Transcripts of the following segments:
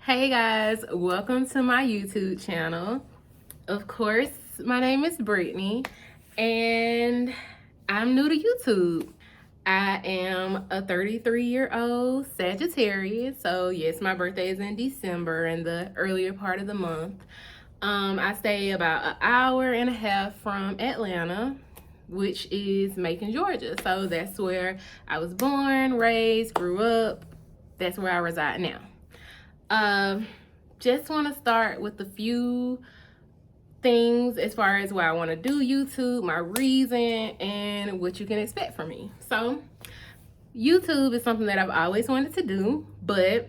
Hey guys, welcome to my YouTube channel. Of course, my name is Brittany and I'm new to YouTube. I am a 33-year-old Sagittarius, so yes, my birthday is in December in the earlier part of the month. I stay about an hour and a half from Atlanta, which is Macon, Georgia. So that's where I was born, raised, grew up. That's where I reside now. Just want to start with a few things as far as why I want to do YouTube, my reason, and what you can expect from me. So, YouTube is something that I've always wanted to do, but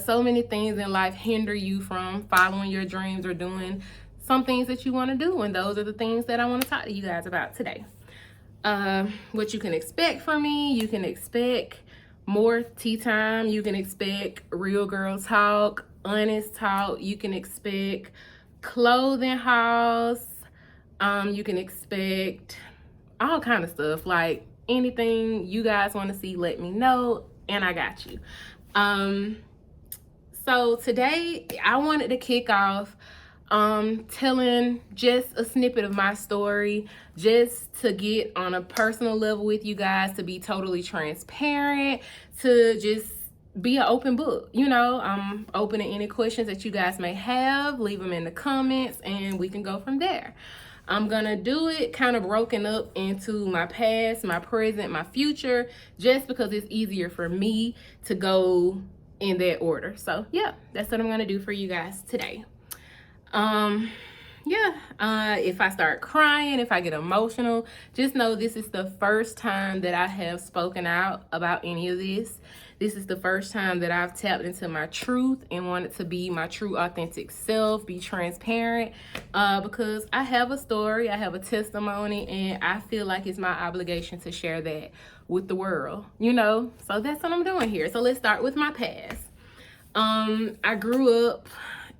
so many things in life hinder you from following your dreams or doing some things that you want to do, and those are the things that I want to talk to you guys about today. What you can expect from me, you can expect more tea time, you can expect real girl talk, honest talk, you can expect clothing hauls, you can expect all kind of stuff. Like anything you guys want to see, let me know and I got you. So today I wanted to kick off telling just a snippet of my story, just to get on a personal level with you guys, to be totally transparent, to just be an open book. I'm open to any questions that you guys may have. Leave them in the comments and we can go from there. I'm gonna do it kind of broken up into my past, my present, my future, just because it's easier for me to go in that order. So yeah, that's what I'm gonna do for you guys today. If I start crying, if I get emotional, just know this is the first time that I have spoken out about any of this. This is the first time that I've tapped into my truth and wanted to be my true authentic self, be transparent, because I have a story, I have a testimony, and I feel like it's my obligation to share that with the world, So that's what I'm doing here. So let's start with my past. I grew up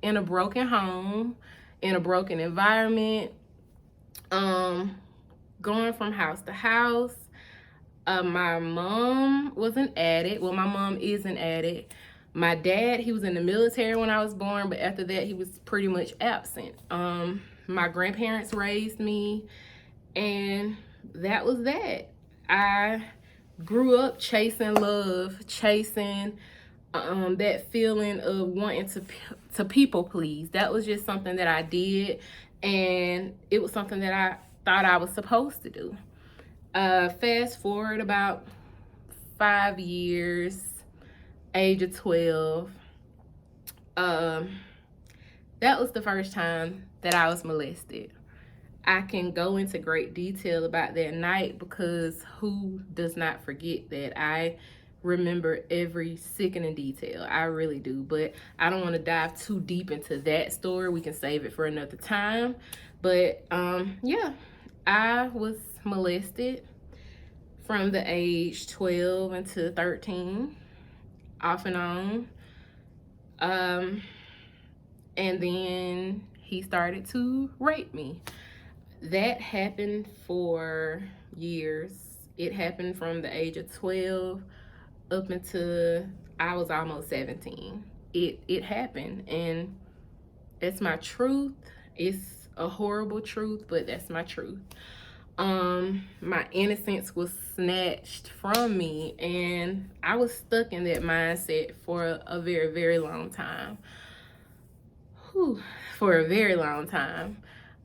in a broken home, in a broken environment, going from house to house. My mom was an addict. Well, my mom is an addict. My dad, he was in the military when I was born, but after that, he was pretty much absent. My grandparents raised me, and that was that. I grew up chasing love, chasing that feeling of wanting to people please. That was just something that I did, and it was something that I thought I was supposed to do. Fast forward about 5 years, age of 12. That was the first time that I was molested. I can go into great detail about that night because who does not forget that? I remember every sickening detail. I really do, but I don't want to dive too deep into that story. We can save it for another time. But I was molested from the age 12 until 13, off and on. And then he started to rape me. That happened for years. It happened from the age of 12 up until I was almost 17. It happened, and that's my truth. It's a horrible truth, but that's my truth. My innocence was snatched from me, and I was stuck in that mindset for a very, very long time. For a very long time.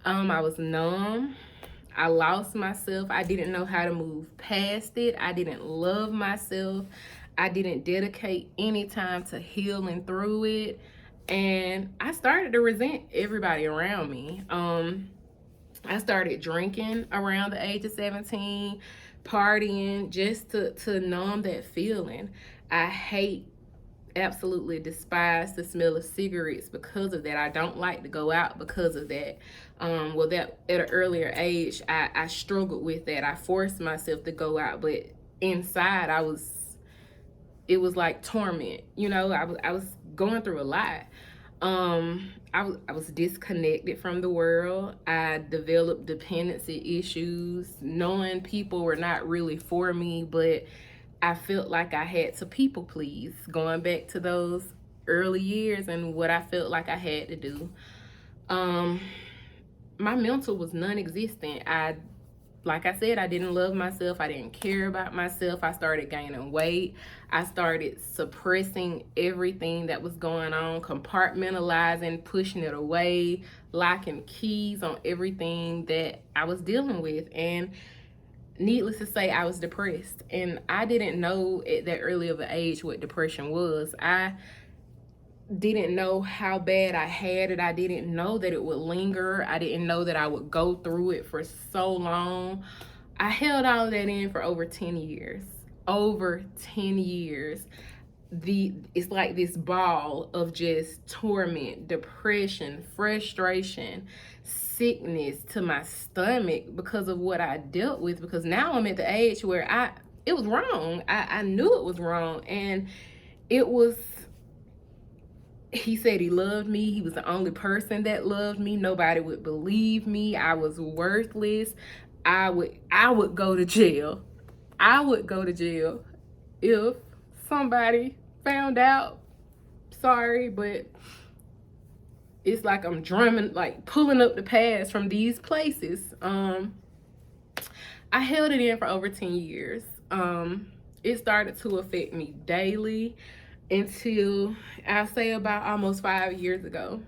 I was numb. I lost myself. I didn't know how to move past it. I didn't love myself. I didn't dedicate any time to healing through it. And I started to resent everybody around me. I started drinking around the age of 17, partying just to numb that feeling. I absolutely despise the smell of cigarettes because of that. I don't like to go out because of that. That at an earlier age, I struggled with that. I forced myself to go out, but inside it was like torment. I was going through a lot. I was disconnected from the world. I developed dependency issues, knowing people were not really for me, but I felt like I had to people please. Going back to those early years and what I felt like I had to do. My mental was non-existent. Like I said, I didn't love myself. I didn't care about myself. I started gaining weight. I started suppressing everything that was going on, compartmentalizing, pushing it away, locking keys on everything that I was dealing with. And needless to say, I was depressed. And I didn't know at that early of an age what depression was. I didn't know how bad I had it. I didn't know that it would linger. I didn't know that I would go through it for so long. I held all that in for over 10 years. Over 10 years. It's like this ball of just torment, depression, frustration, sickness to my stomach because of what I dealt with. Because now I'm at the age where it was wrong. I knew it was wrong. And it was, he said he loved me. He was the only person that loved me. Nobody would believe me. I was worthless. I would go to jail. I would go to jail if somebody found out. Sorry, but it's like I'm drumming, like pulling up the past from these places. I held it in for over 10 years. It started to affect me daily until I'll say about almost 5 years ago.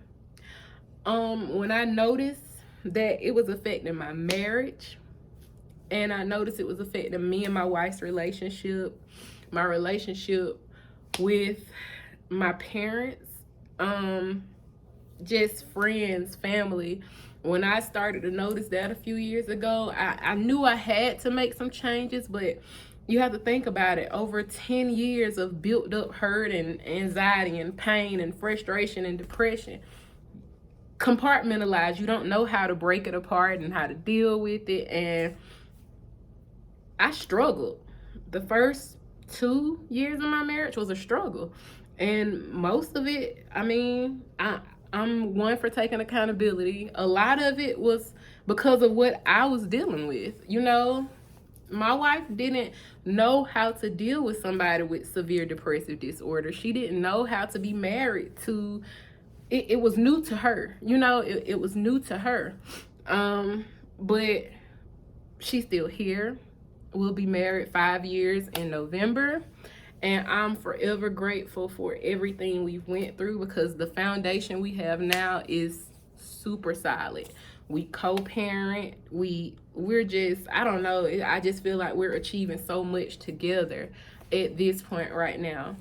When I noticed that it was affecting my marriage, and I noticed it was affecting me and my wife's relationship, my relationship with my parents, just friends, family. When I started to notice that a few years ago, I knew I had to make some changes, but you have to think about it. Over 10 years of built up hurt and anxiety and pain and frustration and depression, compartmentalized. You don't know how to break it apart and how to deal with it. And I struggled. The first 2 years of my marriage was a struggle. And most of it, I mean, I'm one for taking accountability. A lot of it was because of what I was dealing with. You know, my wife didn't know how to deal with somebody with severe depressive disorder. She didn't know how to be married to it. It was new to her. You know, it was new to her. But she's still here. We'll be married 5 years in November. And I'm forever grateful for everything we've went through, because the foundation we have now is super solid. We co-parent. We're just, I don't know, I just feel like we're achieving so much together at this point right now.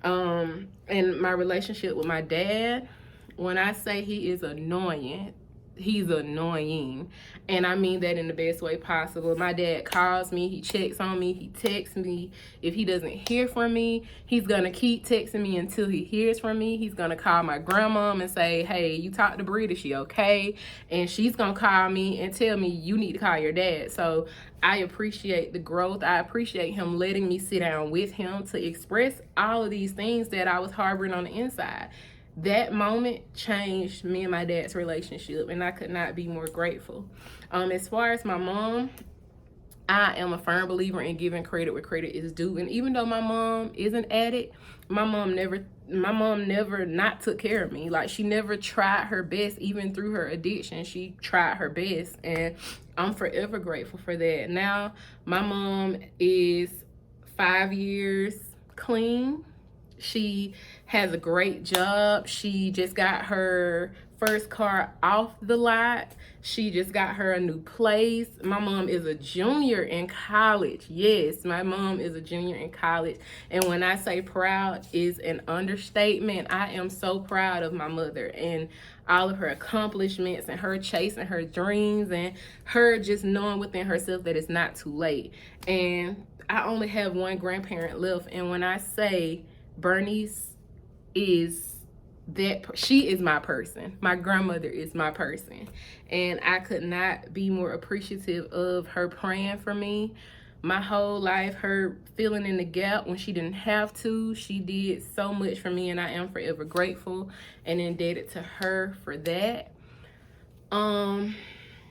And my relationship with my dad, when I say he is annoying, he's annoying, and I mean that in the best way possible. My dad calls me, he checks on me, he texts me. If he doesn't hear from me, he's gonna keep texting me until he hears from me. He's gonna call my grandma and say, hey, you talked to Brii, is she okay? And she's gonna call me and tell me, you need to call your dad. So I appreciate the growth. I appreciate him letting me sit down with him to express all of these things that I was harboring on the inside. That moment changed me and my dad's relationship, and I could not be more grateful. As far as my mom, I am a firm believer in giving credit where credit is due. And even though my mom is an addict, my mom never not took care of me. Like, she never tried her best. Even through her addiction, she tried her best, and I'm forever grateful for that. Now my mom is 5 years clean. She has a great job. She just got her first car off the lot. She just got her a new place. My mom is a junior in college. Yes, my mom is a junior in college. And when I say proud is an understatement. I am so proud of my mother and all of her accomplishments and her chasing her dreams and her just knowing within herself that it's not too late. And I only have one grandparent left. And when I say Bernice is that, she is my person. My grandmother is my person, and I could not be more appreciative of her praying for me my whole life, her filling in the gap when she didn't have to. She did so much for me, and I am forever grateful and indebted to her for that.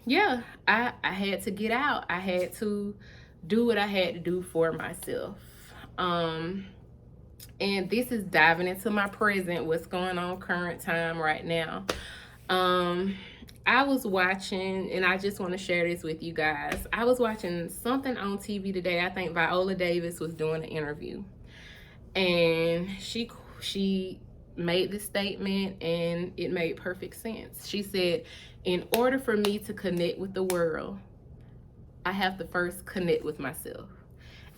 Yeah, I had to get out. I had to do what I had to do for myself. And this is diving into my present, what's going on current time right now. Um, I was watching, and I just want to share this with you guys. I was watching something on TV today. I think Viola Davis was doing an interview, and she made this statement, and it made perfect sense. She said, "In order for me to connect with the world, I have to first connect with myself."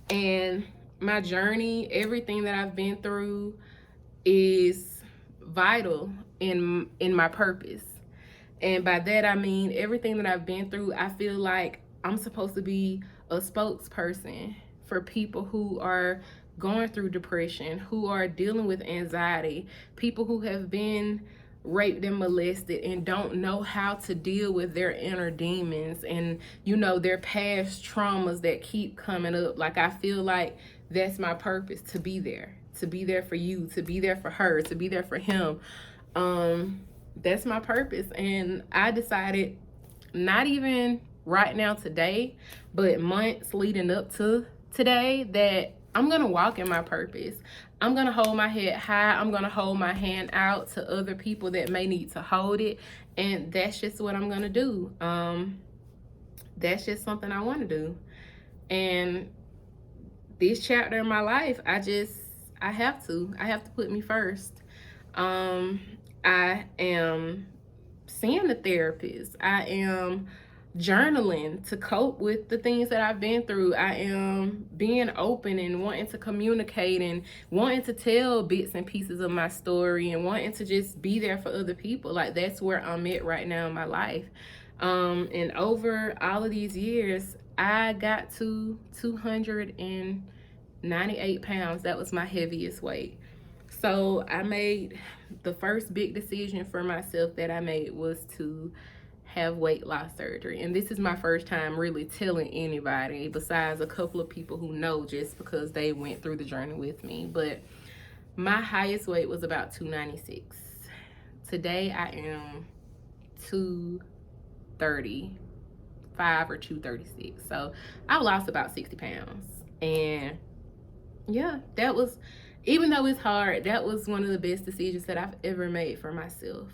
And my journey, everything that I've been through, is vital in my purpose. And by that I mean everything that I've been through, I feel like I'm supposed to be a spokesperson for people who are going through depression, who are dealing with anxiety, people who have been raped and molested and don't know how to deal with their inner demons and, you know, their past traumas that keep coming up. Like, I feel like that's my purpose, to be there for you, to be there for her, to be there for him. That's my purpose. And I decided, not even right now today, but months leading up to today, that I'm gonna walk in my purpose. I'm gonna hold my head high. I'm gonna hold my hand out to other people that may need to hold it. And that's just what I'm gonna do. That's just something I want to do. And this chapter in my life, I have to put me first. I am seeing a therapist. I am journaling to cope with the things that I've been through. I am being open and wanting to communicate and wanting to tell bits and pieces of my story and wanting to just be there for other people. Like, that's where I'm at right now in my life. And over all of these years, I got to 298 pounds. That was my heaviest weight. So I made the first big decision for myself that I made was to have weight loss surgery. And this is my first time really telling anybody, besides a couple of people who know just because they went through the journey with me. But my highest weight was about 296. Today I am 235 or 236. So I lost about 60 pounds. And yeah, that was, even though it's hard, that was one of the best decisions that I've ever made for myself.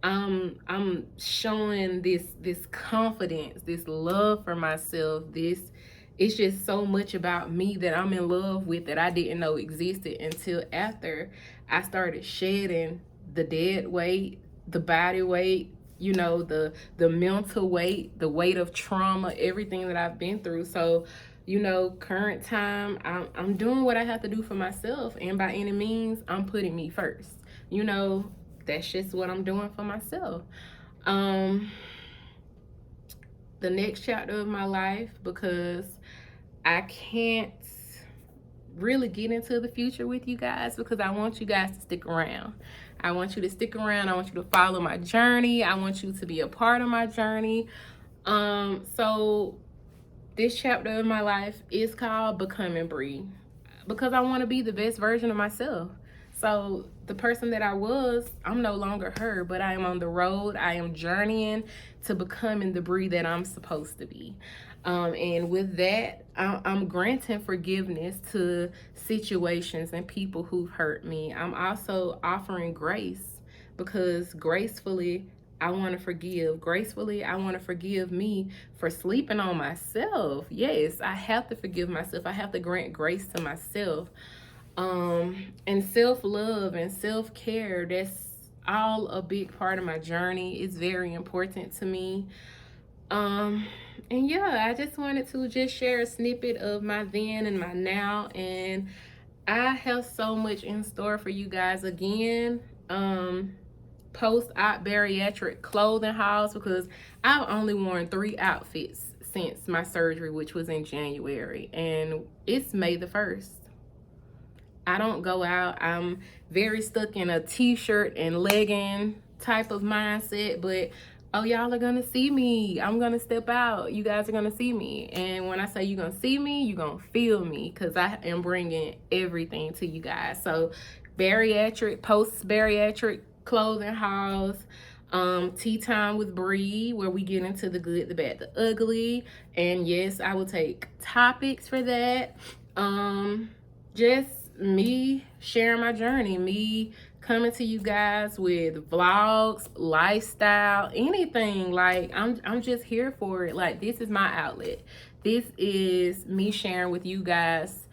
I'm showing this confidence, this love for myself. It's just so much about me that I'm in love with that I didn't know existed until after I started shedding the dead weight, the body weight, you know, the mental weight, the weight of trauma, everything that I've been through. So, you know, current time, I'm doing what I have to do for myself, and by any means, I'm putting me first. You know, that's just what I'm doing for myself. The next chapter of my life, because I can't really get into the future with you guys, because I want you guys to stick around. I want you to stick around. I want you to follow my journey. I want you to be a part of my journey. So this chapter of my life is called Becoming Brii, because I want to be the best version of myself. So the person that I was, I'm no longer her, but I am on the road. I am journeying to becoming the Brii that I'm supposed to be. And with that, I'm granting forgiveness to situations and people who've hurt me. I'm also offering grace, because gracefully, I want to forgive. Gracefully, I want to forgive me for sleeping on myself. Yes, I have to forgive myself. I have to grant grace to myself. And self-love and self-care, that's all a big part of my journey. It's very important to me. And yeah, I just wanted to just share a snippet of my then and my now, and I have so much in store for you guys. Again, post-op bariatric clothing hauls, because I've only worn 3 outfits since my surgery, which was in January, and it's May the 1st. I don't go out. I'm very stuck in a t-shirt and legging type of mindset, but oh, y'all are gonna see me. I'm gonna step out. You guys are gonna see me. And when I say you're gonna see me, you're gonna feel me, because I am bringing everything to you guys. So bariatric, post-bariatric clothing hauls, tea time with Brii, where we get into the good, the bad, the ugly. And yes, I will take topics for that. Just me sharing my journey, me coming to you guys with vlogs, lifestyle, anything. Like I'm just here for it. Like, this is my outlet. This is me sharing with you guys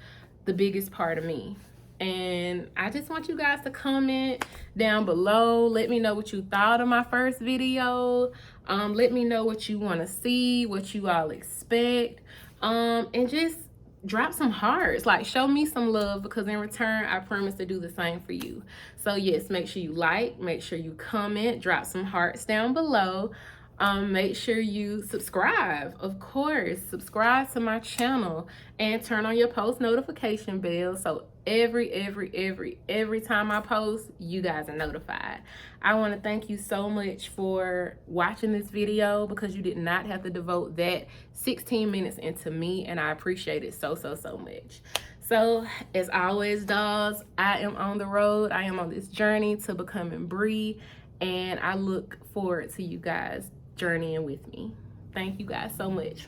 the biggest part of me. And I just want you guys to comment down below. Let me know what you thought of my first video. Let me know what you want to see, what you all expect. And just drop some hearts. Like, show me some love, because in return, I promise to do the same for you. So yes, make sure you like, make sure you comment, drop some hearts down below. Make sure you subscribe, of course. Subscribe to my channel and turn on your post notification bell, so every time I post, you guys are notified. I want to thank you so much for watching this video, because you did not have to devote that 16 minutes into me, and I appreciate it so much. So as always, dolls, I am on the road. I am on this journey to becoming Brii, and I look forward to you guys journeying with me. Thank you guys so much.